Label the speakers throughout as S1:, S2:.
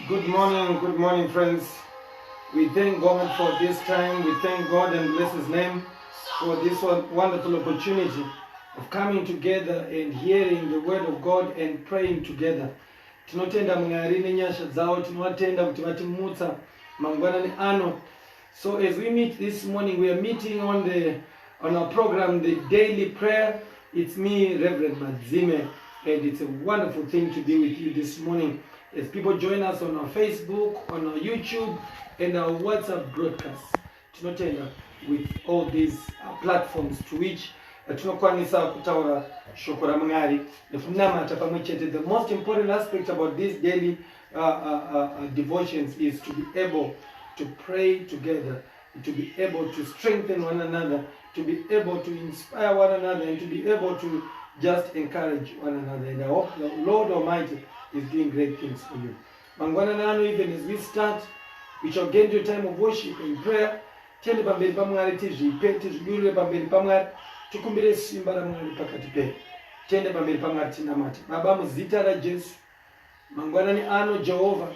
S1: Good morning, friends. We thank God for this time. We thank God and bless His name for this wonderful opportunity of coming together and hearing the word of God and praying together. Tinotenda Mwari nenyasha dzavo, tinowatenda kuti vatimutsa mangwanani ano. So as we meet this morning, we are meeting on our program, the daily prayer. It's me, Reverend Madzime, and it's a wonderful thing to be with you this morning as people join us on our Facebook, on our YouTube, and our WhatsApp broadcasts. Tinotenda with all these platforms to which tinokwanisa kutaura shoko ra Mwari nekunamata pamwe chete. The most important aspect about these daily devotions is to be able to pray together, to be able to strengthen one another, to be able to inspire one another, and to be able to just encourage one another. And I hope the Lord Almighty is doing great things for you. Mangwana nano, even as we start, we shall get into a time of worship and prayer. Tende pamberi pa Mwari tizvipe, tizvidurire pamberi pa Mwari, tikumbire simba ra Mwari pakati pedu. Tende pamberi pa Mwari tinamate. Baba, muzita ra Jesu, mangwanani ano Jehovah,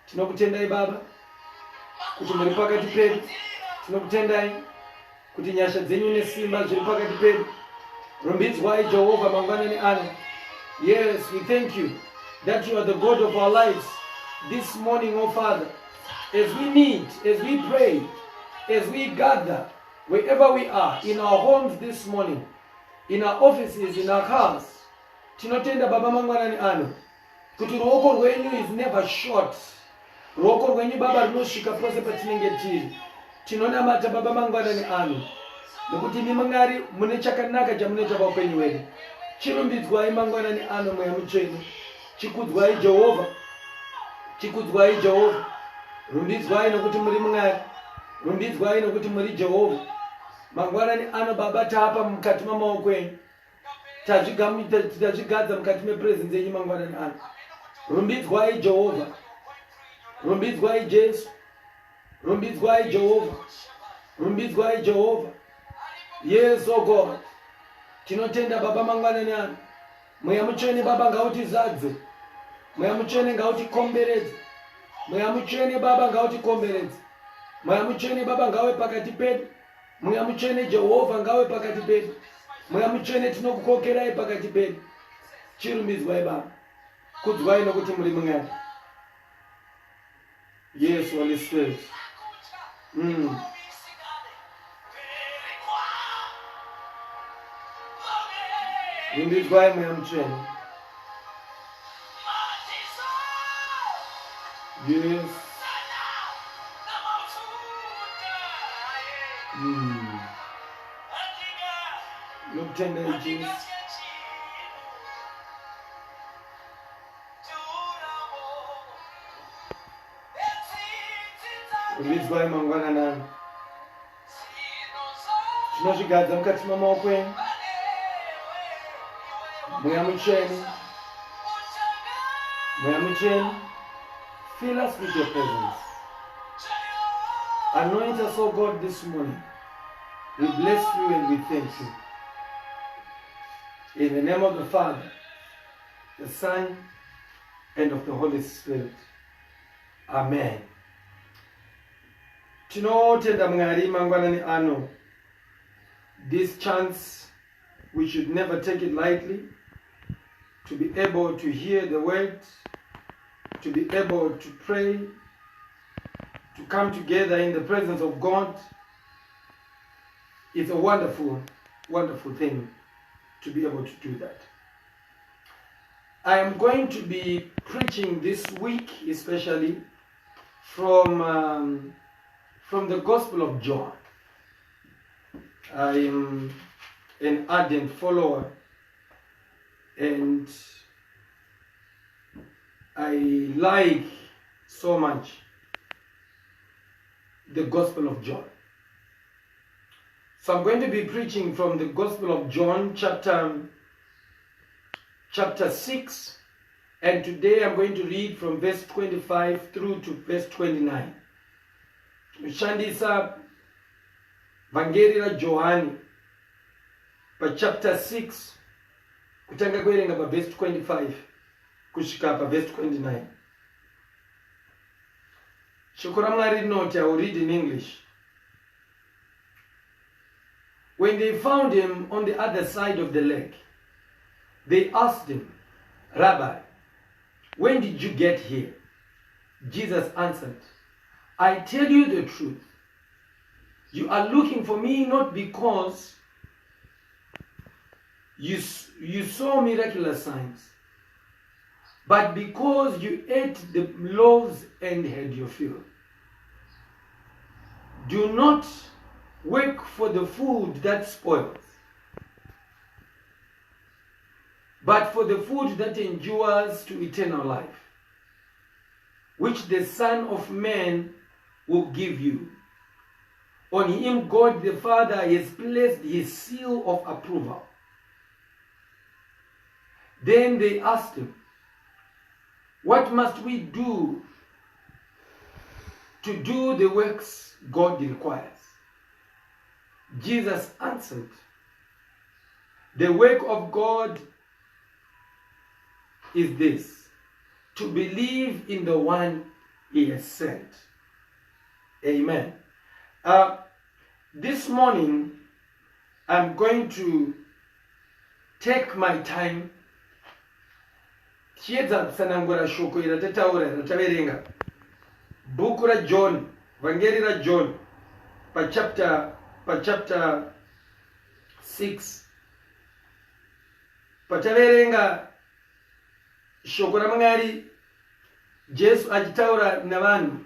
S1: tinokutendai Baba kuti muri pakati pedu. Tinokutendai kuti nyasha dzenyu nesimba zviri pakati pedu. Rumbidzwai Jehovah mangwanani ano. Yes, we thank you that you are the God of our lives this morning, oh Father. As we meet, as we pray, as we gather, wherever we are, in our homes this morning, in our offices, in our cars, tinotenda Baba mangwanani ano kuti ruoko rwenyu is never short. Ruoko rwenyu Baba rinosvika pose patinenge tiri. Tinonamata Baba mangwanani ano nokuti imi Mwari mune chakanaka chamunoita paupenyu hwedu. Chirumbidzwai mangwanani ano mweya mutsvene. Chikudzwai Jehovah, chikudzwai Jehovah. Rumbidzwai nokuti muri Mwari, rumbidzwai nokuti muri Jehovah. Mangwanani ano Baba taapa mukati mamaoko enyu, tazvigadza mukati mepresence yenyu mangwanani ano. Rumbidzwai Jehovah, rumbidzwai Jesu, rumbidzwai Jehovah, rumbidzwai Jehovah. Yes, oh God, tinotenda Baba mangwanani ano. Mweya mutsvene Baba ngautizadze, mweya mutsvene ngautikomberedze, mweya mutsvene Baba ngautikomberedze, mweya mutsvene Baba ngauve pakati pedu, mweya mutsvene Jehovah ngauve pakati pedu, mweya mutsvene tinokukokerai pakati pedu. Chirumbidzwai Baba, kudzwai nokuti muri Mwari. Yes, Holy Spirit. Rumbidzwai mweya mutsvene. Yes. Nokutendai Jesu. Rumbidzwai mangwanani ano. Tinozvigadza mukati mamaoko enyu. Mweya mutsvene, mweya mutsvene, fill us with your presence. Anoint us, oh God, this morning. We bless you and we thank you. In the name of the Father, the Son, and of the Holy Spirit. Amen. Tinotenda Mwari mangwanani ano. This chance, we should never take it lightly. To be able to hear the word, to be able to pray, to come together in the presence of God. It's a wonderful, wonderful thing to be able to do that. I am going to be preaching this week, especially from the Gospel of John. I am an ardent follower, and I like so much the Gospel of John. So I'm going to be preaching from the Gospel of John, chapter 6, and today I'm going to read from verse 25 through to verse 29. Shandisa Vangeli ra Johani pa chapter 6 kutanga kuerenga pa verse 25 kusvika pa verse 29. Shoko ra Mwari rinoti, I will read in English. When they found him on the other side of the lake, they asked him, Rabbi, when did you get here? Jesus answered, I tell you the truth. You are looking for me not because you saw miraculous signs, but because you ate the loaves and had your fill. Do not work for the food that spoils, but for the food that endures to eternal life, which the Son of Man will give you. On him God the Father has placed his seal of approval. Then they asked him, what must we do to do the works God requires? Jesus answered, the work of God is this, to believe in the one he has sent. Amen. This morning, I'm going to take my time chiedza kusanangura shoko iratataura rataverenga bhuku raJohn, vhangeri raJohn pa chapter 6 pataverenga shoko raMwari Jesu achitaura navanhu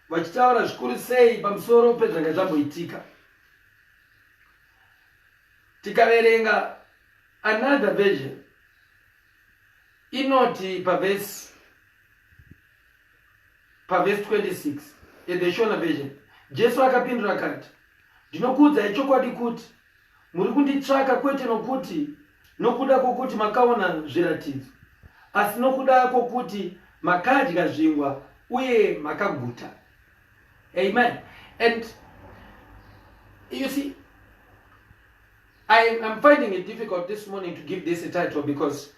S1: vachitaura zvikuru sei pamusoro pezvanga zvamboitika. Tikaverenga another version inoti paverse 26 in the Shona version, Jesu akapindura akati, ndinokuudzai chokwadi kuti muri kunditsvaka kwete nokuda kwokuti makaona zviratidzo, asi nokuda kwokuti makadya zvingwa uye makaguta. Amen. And you see, I'm finding it difficult this morning to give this a title because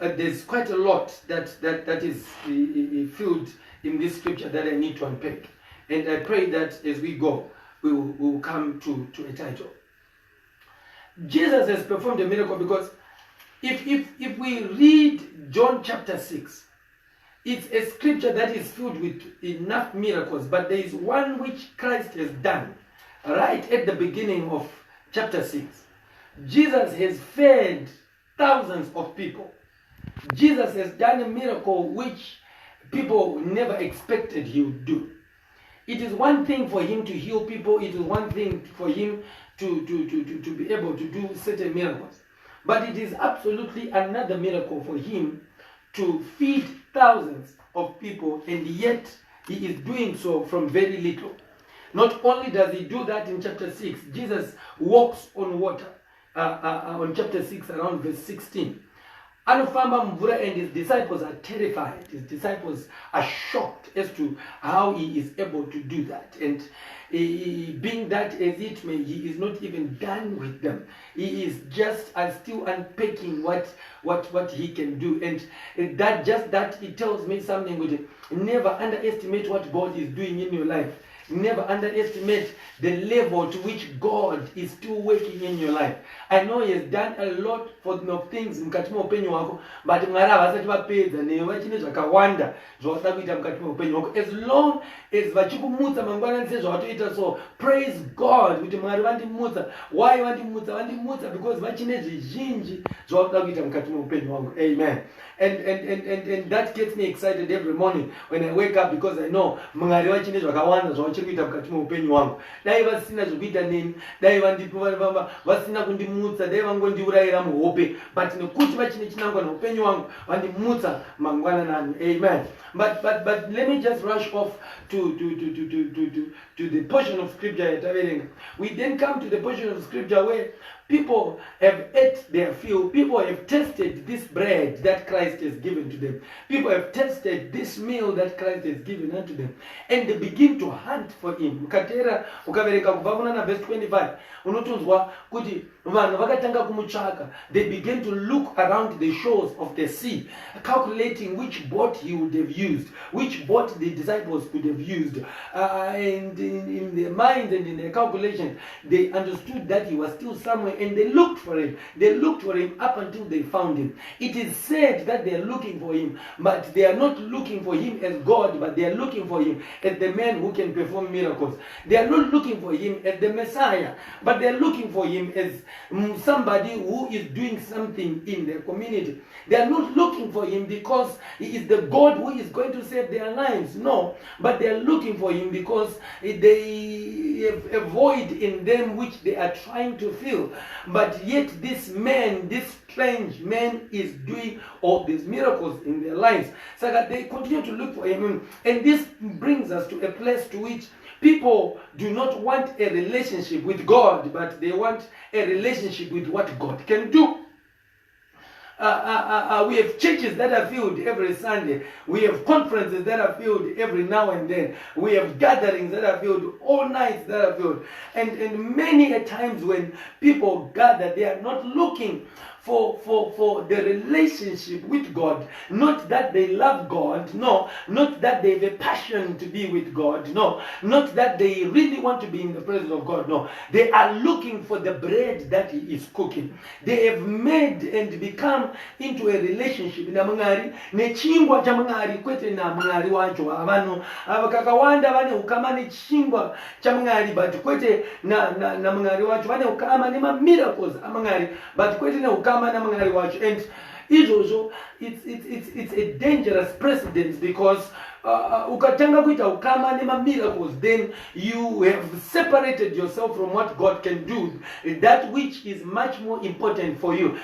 S1: there's quite a lot that is filled in this scripture that I need to unpack. And I pray that as we go, we will come to a title. Jesus has performed a miracle because if we read John chapter 6, it's a scripture that is filled with enough miracles, but there is one which Christ has done right at the beginning of chapter 6. Jesus has fed thousands of people. Jesus has done a miracle which people never expected he would do. It is one thing for him to heal people. It is one thing for him to be able to do certain miracles. But it is absolutely another miracle for him to feed thousands of people, and yet he is doing so from very little. Not only does he do that in chapter 6, Jesus walks on water on chapter 6 around verse 16. Anofamba mvura, and his disciples are terrified. His disciples are shocked as to how he is able to do that. And being that as it may, he is not even done with them. He is just still unpacking what he can do. And that it tells me something with it. Never underestimate what God is doing in your life. Never underestimate the level to which God is still working in your life. I know he has done a lot for things mukati muupenyu wako, but Mwari havasati vapedza newe chine zvakawanda zvawada kuita mukati muupenyu wako. As long as vachikumutsa mangwanani sezvavatoita so, praise God kuti Mwari vandimutsa. Why vandimutsa? Vandimutsa because vachine zvizhinji zvawada kuita mukati muupenyu wako. Amen. And that gets me excited every morning when I wake up, because I know Mwari vachine zvakawanda zvawachiri kuita mukati muupenyu wangu. Dai vasina zvekuita neni, dai vasina kundimutsa, dai vangondiurayira muhope, but nekuti vachine chinangwa noupenyu wangu vandimutsa mangwanani. Amen. But let me just rush off to the portion of scripture. We then come to the portion of scripture where People have ate their fill. People have tasted this bread that Christ has given to them. People have tasted this meal that Christ has given unto them. And they begin to hunt for him. Ukatera, ukavereka kubva na verse 25. Unotunzwa kuti vanhu vakatanga kumutsvaka. They began to look around the shores of the sea, calculating which boat he would have used, which boat the disciples could have used. And in their minds and in their calculation, they understood that he was still somewhere, and they looked for him. They looked for him up until they found him. It is said that they are looking for him, but they are not looking for him as God, but they are looking for him as the man who can perform miracles. They are not looking for him as the Messiah, but they are looking for him as somebody who is doing something in their community. They are not looking for him because he is the God who is going to save their lives. No, but they are looking for him because they have a void in them which they are trying to fill. But yet this man, this strange man, is doing all these miracles in their lives. So that they continue to look for him. And this brings us to a place to which people do not want a relationship with God, but they want a relationship with what God can do. We have churches that are filled every Sunday. We have conferences that are filled every now and then. We have gatherings that are filled, all nights that are filled. And many a times when people gather, they are not looking for the relationship with God. Not that they love God, no. Not that they have a passion to be with God, no. Not that they really want to be in the presence of God, no. They are looking for the bread that he is cooking. They have made and become into a relationship na Mwari nechingwa cha Mwari kwete na Mwari wacho abantu abakakawanda bane ukama nechingwa cha Mwari but kwete na Mwari wacho bane ukama ni miracles Mwari but kwete na ukama na Mwari wacho. And it's a dangerous precedent because ukatanga kuita ukama nema miracles, then you have separated yourself from what God can do, that which is much more important for you.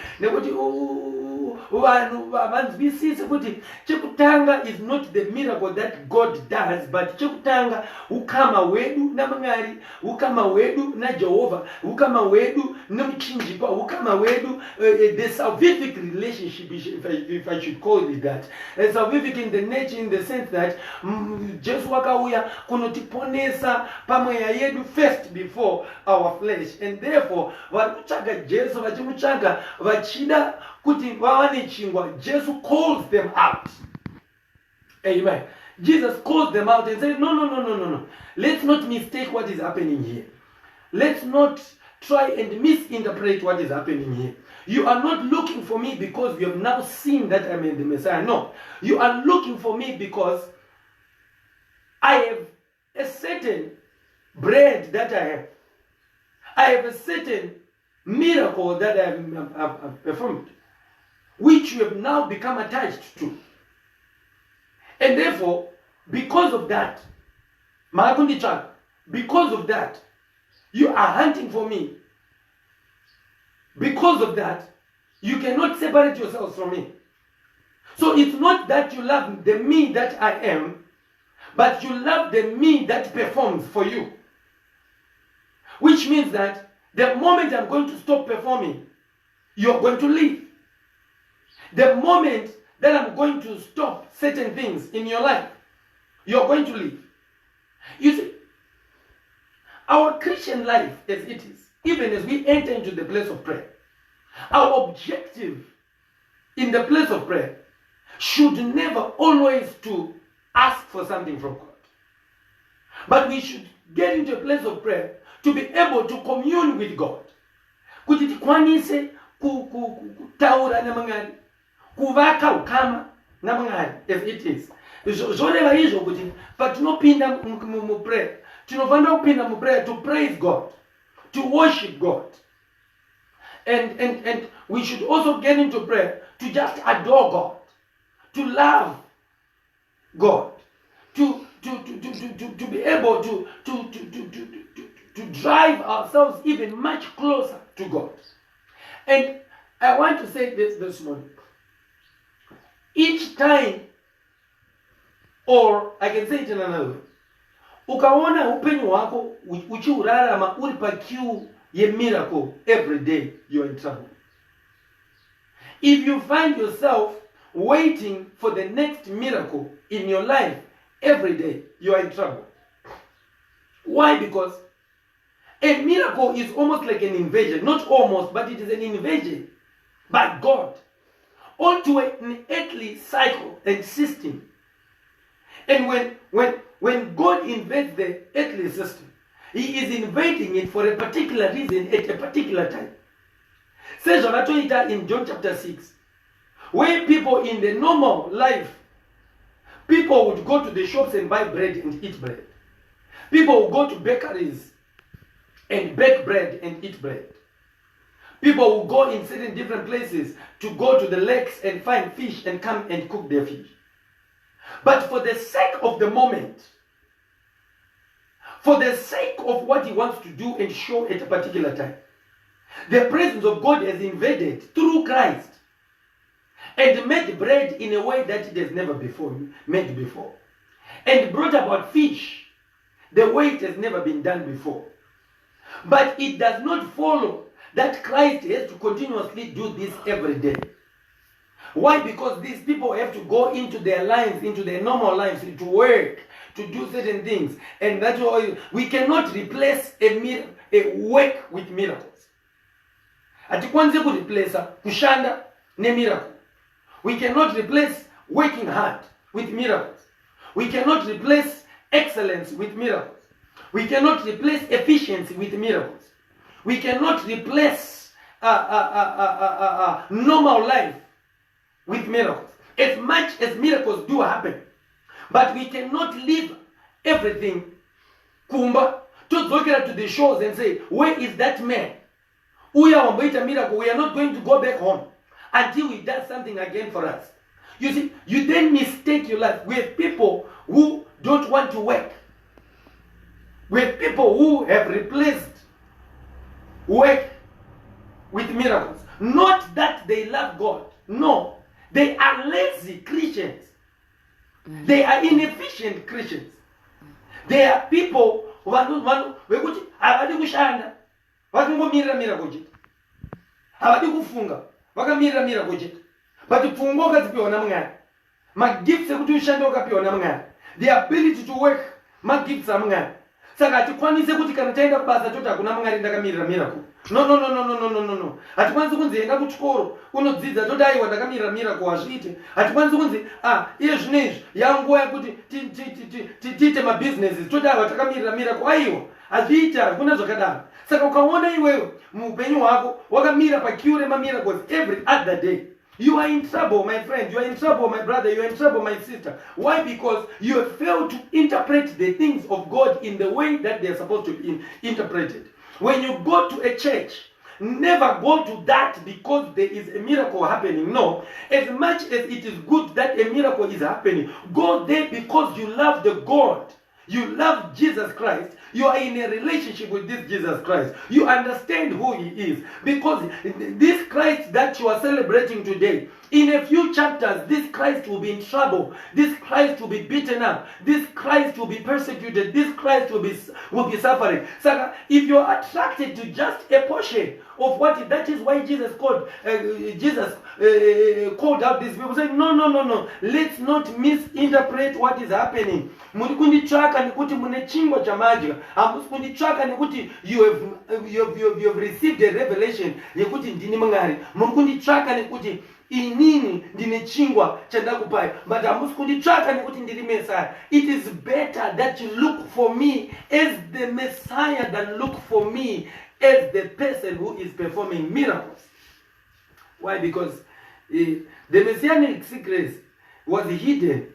S1: Chekutanga is not the miracle that God does, but chekutanga ukama wedu na Mwari, ukama wedu na Jehovah, ukama wedu na mchinjipa, ukama wedu the salvific relationship, if I should call it that. Salvific in the nature, in the sense that Jesu wakauya kunotiponesa pamoja yedu first before our flesh, and therefore vakutsvaga Jesu vachimutsvaga vachida kuti vawane chingwa, Jesu calls them out. Amen. Jesus calls them out and says, no. Let's not mistake what is happening here. Let's not try and misinterpret what is happening here. You are not looking for me because you have now seen that I am the Messiah. No. You are looking for me because I have a certain bread that I have. I have a certain miracle that I have performed, which you have now become attached to. And therefore, because of that, because of that, you are hunting for me. Because of that, you cannot separate yourselves from me. So it's not that you love the me that I am, but you love the me that performs for you. Which means that the moment I'm going to stop performing, you're going to leave. The moment that I'm going to stop certain things in your life, you're going to leave. You see, our Christian life as it is, even as we enter into the place of prayer, our objective in the place of prayer should never always to ask for something from God. But we should get into a place of prayer to be able to commune with God. Kuti tikwanise kutaura na Mwari, kuvaka ukama na Mwari as it is. Zvoreva izvo kuti patinopinda mu prayer, tinofanira kupinda mu prayer to praise God, to worship God. And we should also get into prayer to just adore God, to love God, to be able to drive ourselves even much closer to God. And I want to say this morning. Each time, or I can say it in another way, ukaona upenyu wako uchiurarama uri pa queue a miracle every day, you're in trouble. If you find yourself waiting for the next miracle in your life every day, you are in trouble. Why? Because a miracle is almost like an invasion. Not almost, but it is an invasion by God onto an earthly cycle and system. And when God invades the earthly system, He is invading it for a particular reason at a particular time. Says in John chapter 6, where people in the normal life, people would go to the shops and buy bread and eat bread. People would go to bakeries and bake bread and eat bread. People will go in certain different places to go to the lakes and find fish and come and cook their fish. But for the sake of the moment, for the sake of what He wants to do and show at a particular time, the presence of God has invaded through Christ and made bread in a way that it has never before made before, and brought about fish the way it has never been done before. But it does not follow that Christ has to continuously do this every day. Why? Because these people have to go into their lives, into their normal lives, to work, to do certain things. And that's why we cannot replace a work with miracles. Hatikwanze kureplace kushanda ne miracle. We cannot replace working hard with miracles. We cannot replace excellence with miracles. We cannot replace efficiency with miracles. We cannot replace normal life with miracles. As much as miracles do happen, but we cannot leave everything kumba to look to the shores and say, where is that man? We are a miracle. We are not going to go back home until He does something again for us. You see, you then mistake your life with people who don't want to work, with people who have replaced work with miracles. Not that they love God. No. They are lazy Christians. They are inefficient Christians. They are people who havadi kushanda vakangomira miracle chete, havadi kufunga vakamira miracle chete, but pfungwa ukadzipiwa naMwari, magifts ekuti ushande ukapiwa naMwari, the ability to work magifts aMwari. Saka hatikwanise kuti kana taenda kubasa toti hakuna Mwari ndakamirira miracle. No. Hatikwanisi kunzi enda kuchikoro unodzidza toti aiwa ndakamirira miracle hazviite. Hatikwanisi kunzi iye zvinezvi yanguva yekuti tiite mabusinesses toti ava takamirira miracle. Aiwa hazviite, hakuna zvakadaro. Saka ukaona iwewe muupenyu hwako wakamira paqueue remamiracles every other day, you are in trouble, my friend. You are in trouble, my brother. You are in trouble, my sister. Why? Because you have failed to interpret the things of God in the way that they are supposed to be interpreted. When you go to a church, never go to that because there is a miracle happening. No. As much as it is good that a miracle is happening, go there because you love the God. You love Jesus Christ. You are in a relationship with this Jesus Christ. You understand who He is. Because this Christ that you are celebrating today, in a few chapters, this Christ will be in trouble. This Christ will be beaten up. This Christ will be persecuted. This Christ will be suffering. So if you are attracted to just a portion of what, that is why Jesus called out these people, saying, no. Let's not misinterpret what is happening. Muri kunditraka nikuti mune chingwa cha maji. Hamusi kunditraka nikuti you have received a revelation yekuti ndini Mwari. Muri kunditraka nikuti inini ndine chingwa chandakupai. But hamusi kunditraka nikuti ndiri Messiah. It is better that you look for me as the Messiah than look for me as the person who is performing miracles. Why? Because the Messianic secrets was hidden.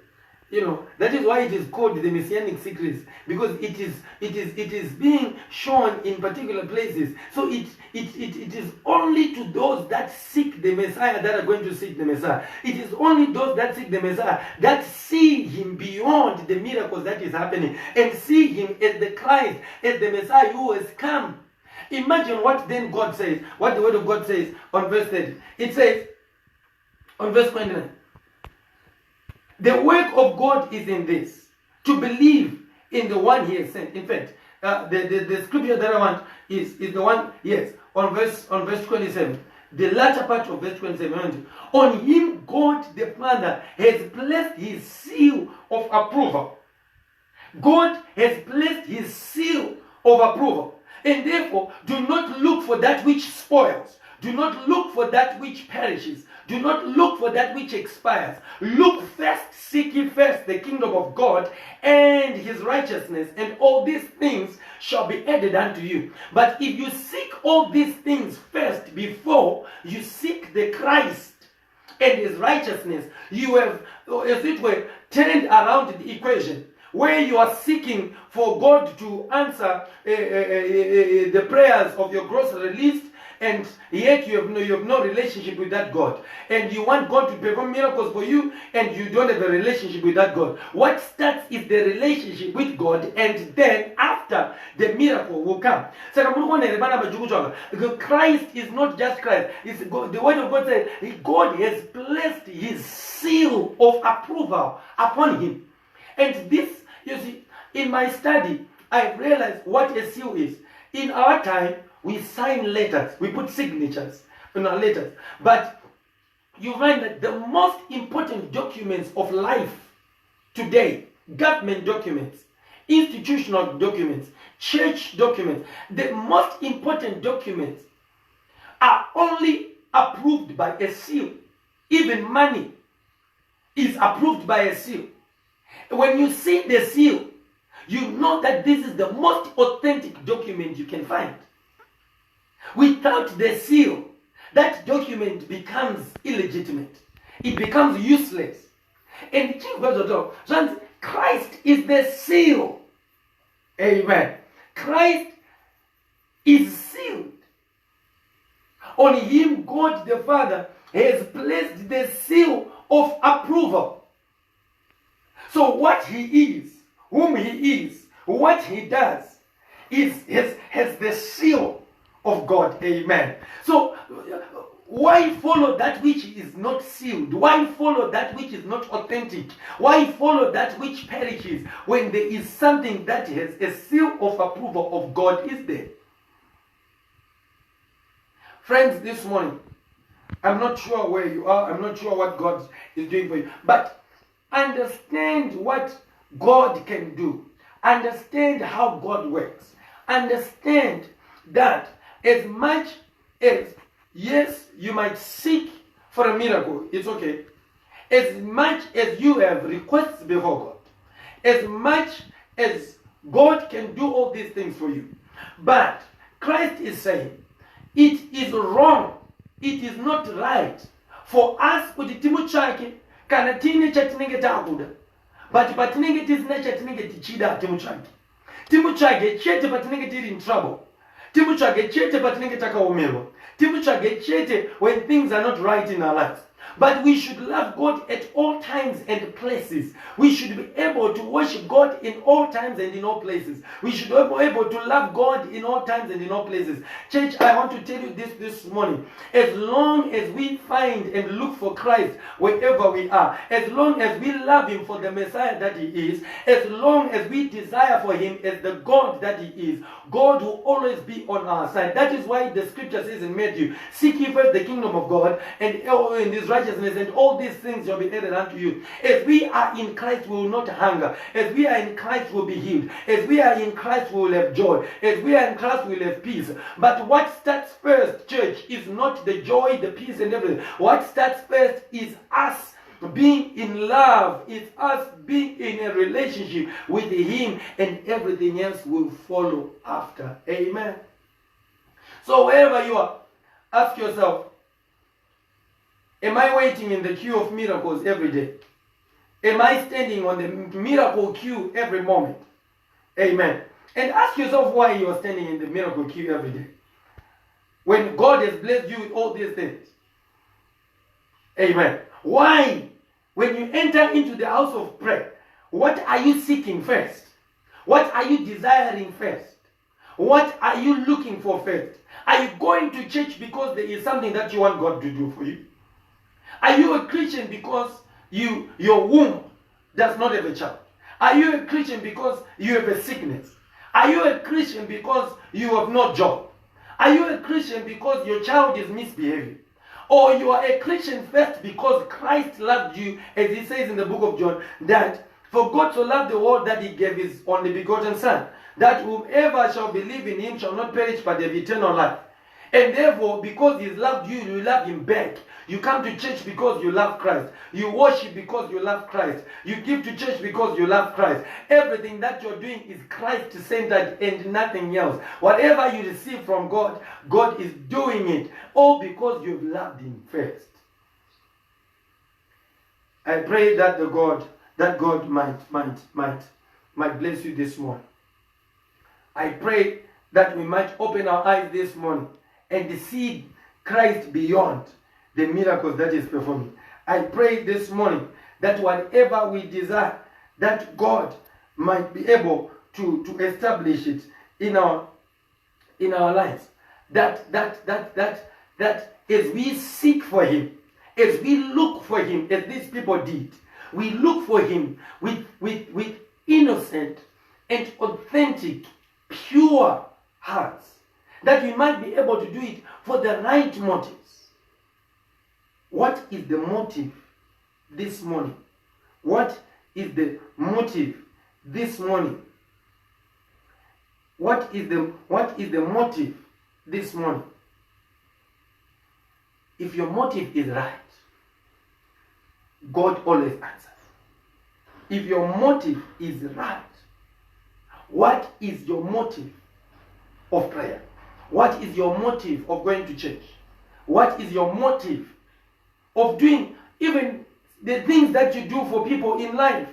S1: You know, that is why it is called the Messianic secrets, because it is being shown in particular places. So it is only to those that seek the Messiah that are going to seek the Messiah. It is only those that seek the Messiah that see Him beyond the miracles that is happening and see Him as the Christ, as the Messiah who has come. Imagine what then God says, what the Word of God says on verse 30. It says on verse 29, the work of God is in this, to believe in the one He has sent. In fact, the scripture that I want is the one, yes, on verse 27. The latter part of verse 27. On him God the Father has placed his seal of approval. God has placed his seal of approval. And therefore, do not look for that which spoils. Do not look for that which perishes. Do not look for that which expires. Look first, seek ye first the kingdom of God and his righteousness, and all these things shall be added unto you. But if you seek all these things first before you seek the Christ and his righteousness, you have, as it were, turned around the equation, where you are seeking for God to answer the prayers of your grocery list, and yet you have no relationship with that God. And you want God to perform miracles for you, and you don't have a relationship with that God. What starts is the relationship with God, and then after, the miracle will come. Because Christ is not just Christ. It's God, the word of God says God has placed his seal of approval upon him. And this, you see, in my study, I realized what a seal is. In our time, we sign letters, we put signatures in our letters. But you find that the most important documents of life today, government documents, institutional documents, church documents, the most important documents are only approved by a seal. Even money is approved by a seal. When you see the seal, you know that this is the most authentic document you can find. Without the seal, that document becomes illegitimate. It becomes useless. And Christ is the seal. Amen. Christ is sealed. On him, God the Father has placed the seal of approval. So what he is, whom he is, what he does, has the seal of God. Amen. So why follow that which is not sealed? Why follow that which is not authentic? Why follow that which perishes when there is something that has a seal of approval of God is there? Friends, this morning, I'm not sure where you are. I'm not sure what God is doing for you. But understand what God can do. Understand how God works. Understand that as much as, yes, you might seek for a miracle, it's okay. As much as you have requests before God, as much as God can do all these things for you. But Christ is saying, it is wrong, it is not right for us kuti timutsvake kana tine chatinenge takuda, but patinenge tisina chatinenge tichida timutsvake. Timutsvake chete patinenge tiri in trouble. Timutsvake chete patinenge takaomerwa. Timutsvake chete when things are not right in our lives. But we should love God at all times and places. We should be able to worship God in all times and in all places. We should be able to love God in all times and in all places. Church, I want to tell you this morning. As long as we find and look for Christ wherever we are, as long as we love him for the Messiah that he is, as long as we desire for him as the God that he is, God will always be on our side. That is why the scripture says in Matthew, seek ye first the kingdom of God and in his righteousness, and all these things shall be added unto you. As we are in Christ, we will not hunger. As we are in Christ, we will be healed. As we are in Christ, we will have joy. As we are in Christ, we will have peace. But what starts first, church, is not the joy, the peace, and everything. What starts first is us being in love. It's us being in a relationship with him, and everything else will follow after. Amen. So wherever you are, ask yourself, am I waiting in the queue of miracles every day? Am I standing on the miracle queue every moment? Amen. And ask yourself why you are standing in the miracle queue every day, when God has blessed you with all these things. Amen. Why? When you enter into the house of prayer, what are you seeking first? What are you desiring first? What are you looking for first? Are you going to church because there is something that you want God to do for you? Are you a Christian because your womb does not have a child? Are you a Christian because you have a sickness? Are you a Christian because you have no job? Are you a Christian because your child is misbehaving? Or you are a Christian first because Christ loved you, as he says in the book of John, that for God so loved the world that he gave his only begotten Son, that whoever shall believe in him shall not perish but have eternal life. And therefore, because he loved you, you love him back. You come to church because you love Christ. You worship because you love Christ. You give to church because you love Christ. Everything that you're doing is Christ-centered and nothing else. Whatever you receive from God, God is doing it. All because you've loved him first. I pray that God might bless you this morning. I pray that we might open our eyes this morning and see Christ beyond the miracles that is performing. I pray this morning that whatever we desire, that God might be able to establish it in our lives. That as we seek for him, as we look for him, as these people did, we look for him with innocent and authentic, pure hearts, that we might be able to do it for the right motives. What is the motive this morning? What is the motive this morning? What is the motive this morning? If your motive is right, God always answers. If your motive is right, what is your motive of prayer? What is your motive of going to church? What is your motive of doing even the things that you do for people in life?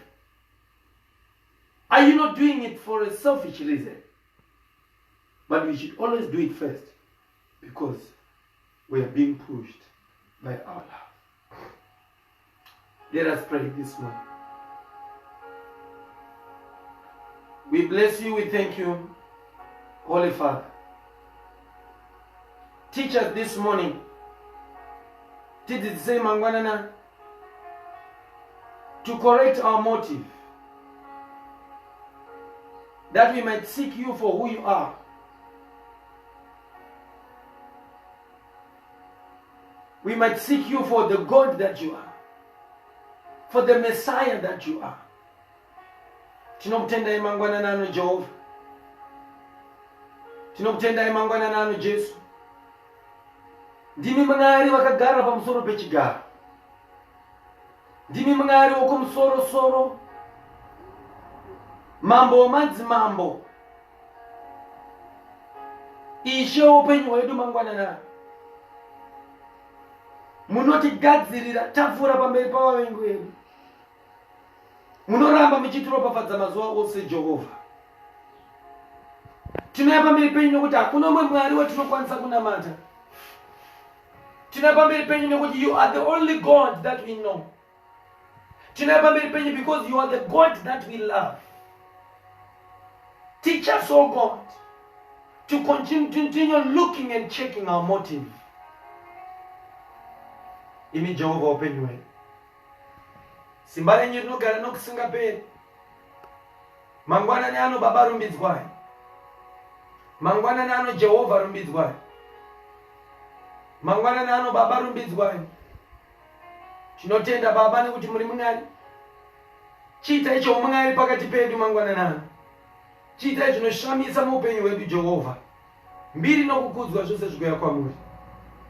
S1: Are you not doing it for a selfish reason? But we should always do it first because we are being pushed by our love. Let us pray this morning. We bless you, we thank you, Holy Father. Teach us this morning to correct our motive, that we might seek you for who you are. We might seek you for the God that you are, for the Messiah that you are. Tinokutenda imangwana nanu Jehovah. Tinokutenda imangwana nanu Jesu. Ndimi mwari wakagara pamusoro pechigaro. Ndimi mwari wokumusoro-soro. Mambo wamadzimambo. Ishe upenyu hwedu mangwana nanu. Munotigadzirira tafura pamberi pavavengi vedu. Munoramba muchitiropafadza mazuva ose Jehovha. Tinouya pamberi penyu nokuti hakuna umwe mwari watinokwanisa kunamata. Tinouya pamberi penyu nokuti you are the only God that we know. Tinouya pamberi penyu because you are the God that we love. Teach us, oh God, to continue looking and checking our motive. Imi Jehovah open way. Simba lenyu rinogara nokusingaperi. Mangwanani ano Baba rumbidzwai. Mangwanani ano Jehovah rumbidzwai. Mangwanani ano Baba rumbidzwai. Tinotenda Baba nekuti muri Mwari. Chiitai choumwari pakati pedu mangwanani ano. Chiitai chinoshamisa muupenyu hwedu Jehovah. Mbiri nokukudzwa zvose zvikuya kwamuri.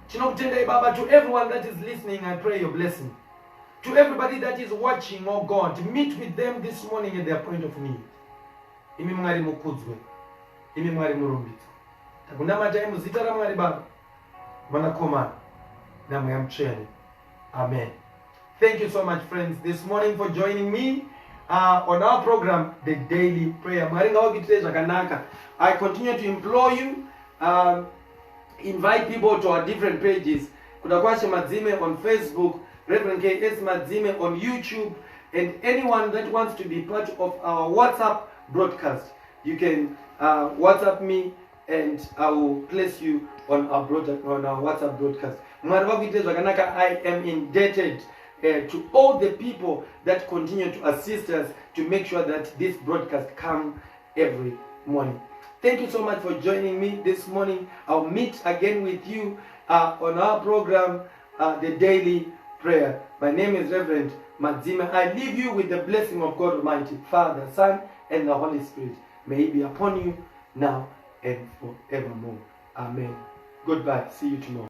S1: Tinokutendai Baba. To everyone that is listening, I pray your blessing. To everybody that is watching, oh God, meet with them this morning at their point of need. Imi Mwari mukudzwe. Imi Mwari murumbidzwe. Takunamatai muzita raMwari Baba, Mwanakomana naMweya Mutsvene. Amen. Thank you so much, friends, this morning for joining me on our program, The Daily Prayer. Mwari ngawagitire zvakanaka. I continue to implore you, invite people to our different pages. Kudakwashe Madzime on Facebook, Reverend K.S. Madzime on YouTube, and anyone that wants to be part of our WhatsApp broadcast, you can WhatsApp me and I will place you on our WhatsApp broadcast. I am indebted to all the people that continue to assist us to make sure that this broadcast comes every morning. Thank you so much for joining me this morning. I'll meet again with you on our program, The Daily Prayer. My name is Reverend Madzima. I leave you with the blessing of God Almighty, Father, Son, and the Holy Spirit. May it be upon you now and forevermore. Amen. Goodbye. See you tomorrow.